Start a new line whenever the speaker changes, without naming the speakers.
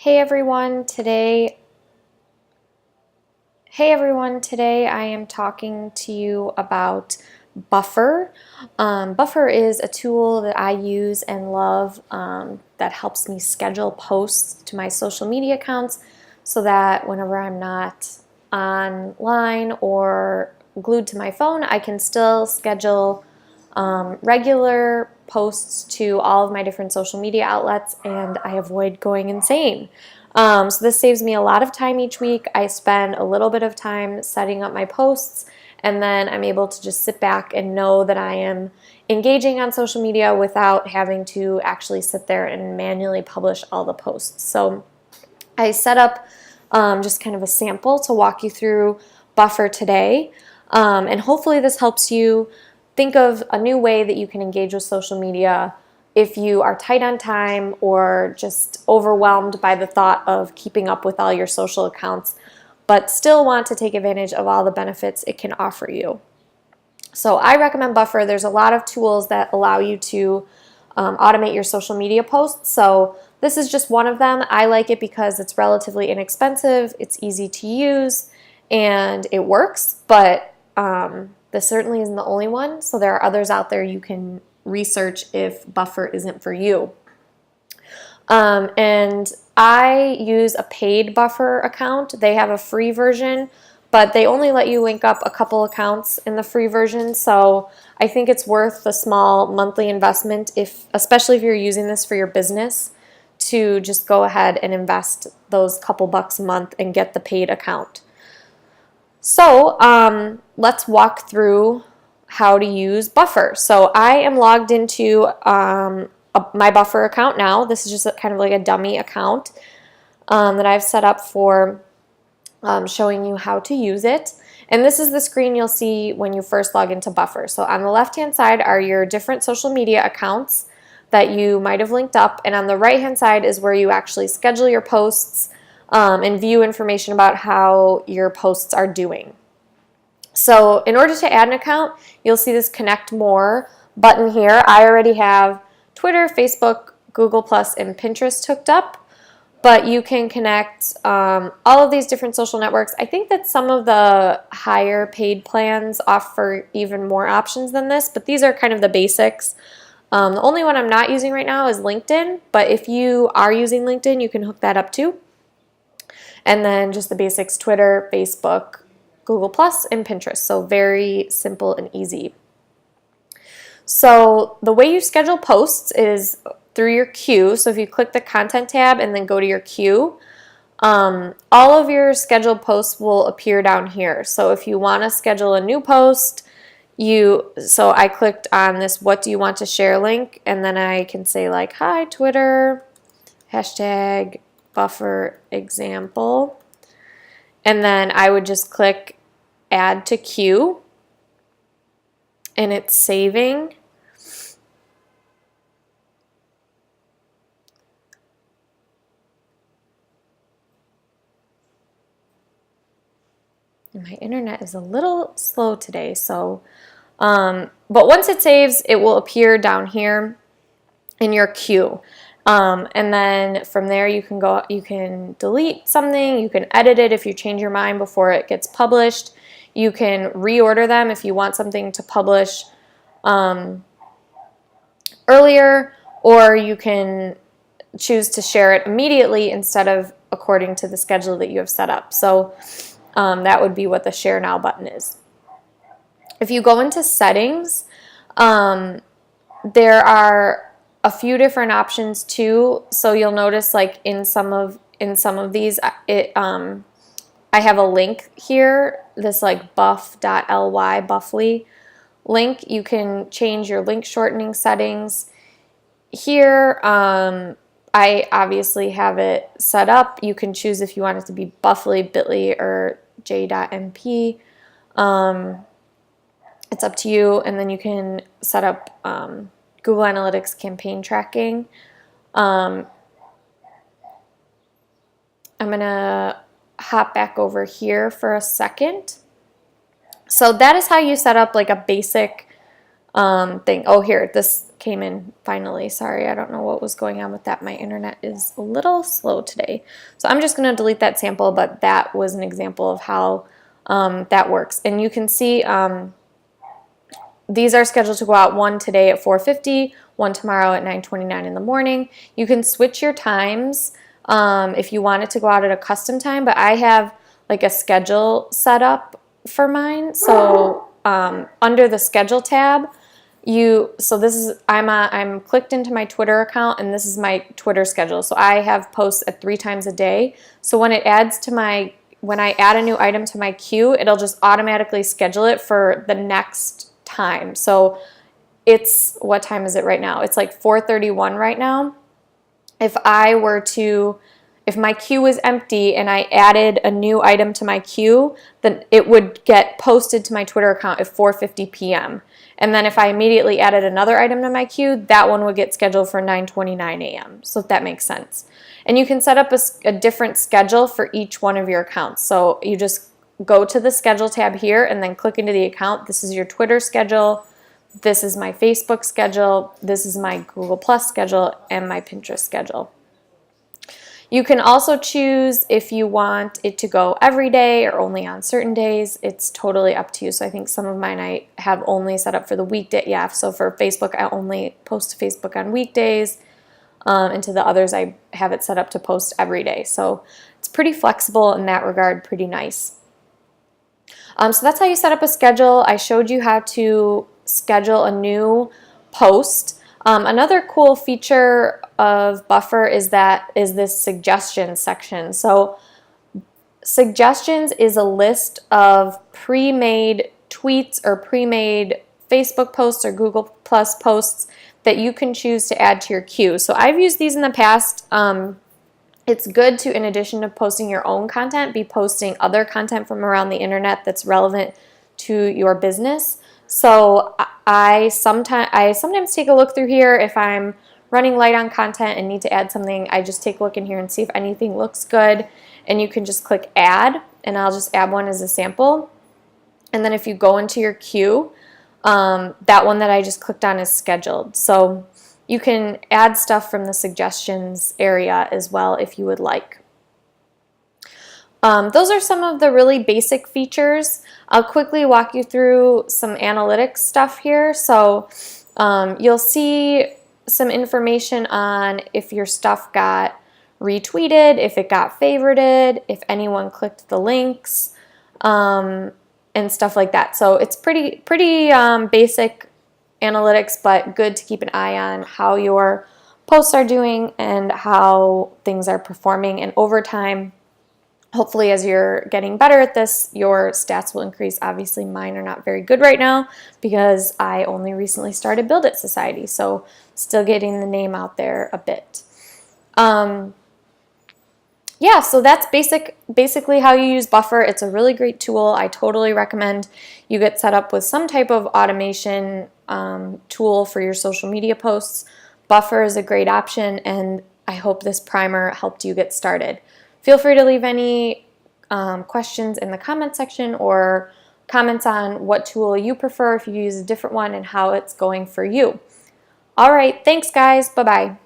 Hey everyone, today I am talking to you about Buffer. Buffer is a tool that I use and love that helps me schedule posts to my social media accounts so that whenever I'm not online or glued to my phone, I can still schedule regular posts to all of my different social media outlets, and I avoid going insane. So this saves me a lot of time each week. I spend a little bit of time setting up my posts, and then I'm able to just sit back and know that I am engaging on social media without having to actually sit there and manually publish all the posts. So I set up just kind of a sample to walk you through Buffer today, and hopefully this helps you think of a new way that you can engage with social media if you are tight on time or just overwhelmed by the thought of keeping up with all your social accounts, but still want to take advantage of all the benefits it can offer you. So I recommend Buffer. There's a lot of tools that allow you to automate your social media posts. So this is just one of them. I like it because it's relatively inexpensive, it's easy to use, and it works, but this certainly isn't the only one. So there are others out there you can research if Buffer isn't for you. And I use a paid Buffer account. They have a free version, but they only let you link up a couple accounts in the free version. So I think it's worth the small monthly investment, especially if you're using this for your business, to just go ahead and invest those couple bucks a month and get the paid account. So let's walk through how to use Buffer. So I am logged into my Buffer account now. This is just kind of like a dummy account that I've set up for showing you how to use it. And this is the screen you'll see when you first log into Buffer. So on the left-hand side are your different social media accounts that you might have linked up, and on the right-hand side is where you actually schedule your posts and view information about how your posts are doing. So in order to add an account, you'll see this Connect More button here. I already have Twitter, Facebook, Google+, and Pinterest hooked up, but you can connect all of these different social networks. I think that some of the higher paid plans offer even more options than this, but these are kind of the basics. The only one I'm not using right now is LinkedIn, but if you are using LinkedIn, you can hook that up too. And then just the basics: Twitter, Facebook, Google+, and Pinterest. So very simple and easy. So the way you schedule posts is through your queue. So if you click the Content tab and then go to your queue, all of your scheduled posts will appear down here. So if you want to schedule a new post, so I clicked on this "What do you want to share" link, and then I can say like, "Hi Twitter, hashtag Buffer example," and then I would just click Add to Queue, and it's saving. My internet is a little slow today, so but once it saves, it will appear down here in your queue. And then from there you can delete something, you can edit it if you change your mind before it gets published. You can reorder them if you want something to publish earlier, or you can choose to share it immediately instead of according to the schedule that you have set up. So that would be what the Share Now button is. If you go into settings, there are a few different options too. So you'll notice like in some of these, I have a link here, this like buff.ly, Buffly link. You can change your link shortening settings here. I obviously have it set up. You can choose if you want it to be Buffly, Bitly, or j.mp. It's up to you, and then you can set up Google Analytics campaign tracking. I'm going to hop back over here for a second. So that is how you set up like a basic thing. Oh, here, this came in finally. Sorry, I don't know what was going on with that. My internet is a little slow today. So I'm just going to delete that sample, but that was an example of how that works. And you can see these are scheduled to go out, one today at 4:50, one tomorrow at 9:29 in the morning. You can switch your times if you want it to go out at a custom time, but I have like a schedule set up for mine. So under the schedule tab, I'm clicked into my Twitter account, and this is my Twitter schedule. So I have posts at 3 times a day. So when I add a new item to my queue, it'll just automatically schedule it for the next time. So what time is it right now? It's like 4:31 right now. If my queue is empty and I added a new item to my queue, then it would get posted to my Twitter account at 4:50 p.m. And then if I immediately added another item to my queue, that one would get scheduled for 9:29 a.m. So if that makes sense. And you can set up a different schedule for each one of your accounts. So you just go to the schedule tab here and then click into the account. This is your Twitter schedule. This is my Facebook schedule. This is my Google Plus schedule and my Pinterest schedule. You can also choose if you want it to go every day or only on certain days. It's totally up to you. So I think some of mine I have only set up for the weekday. Yeah, so for Facebook, I only post to Facebook on weekdays. And to the others, I have it set up to post every day. So it's pretty flexible in that regard, pretty nice. So that's how you set up a schedule. I showed you how to schedule a new post. Another cool feature of Buffer is this suggestions section. So suggestions is a list of pre-made tweets or pre-made Facebook posts or Google Plus posts that you can choose to add to your queue. So I've used these in the past. It's good to, in addition to posting your own content, be posting other content from around the internet that's relevant to your business. So I sometimes take a look through here if I'm running light on content and need to add something. I just take a look in here and see if anything looks good, and you can just click add, and I'll just add one as a sample. And then if you go into your queue, that one that I just clicked on is scheduled. So you can add stuff from the suggestions area as well if you would like. Those are some of the really basic features. I'll quickly walk you through some analytics stuff here. So you'll see some information on if your stuff got retweeted, if it got favorited, if anyone clicked the links, and stuff like that. So it's pretty basic analytics, but good to keep an eye on how your posts are doing and how things are performing. And over time, hopefully as you're getting better at this, your stats will increase. Obviously mine are not very good right now because I only recently started Build It Society, so still getting the name out there a bit. Yeah, so that's basically how you use Buffer. It's a really great tool. I totally recommend you get set up with some type of automation tool for your social media posts. Buffer is a great option, and I hope this primer helped you get started. Feel free to leave any questions in the comment section or comments on what tool you prefer, if you use a different one, and how it's going for you. All right, thanks guys. Bye-bye.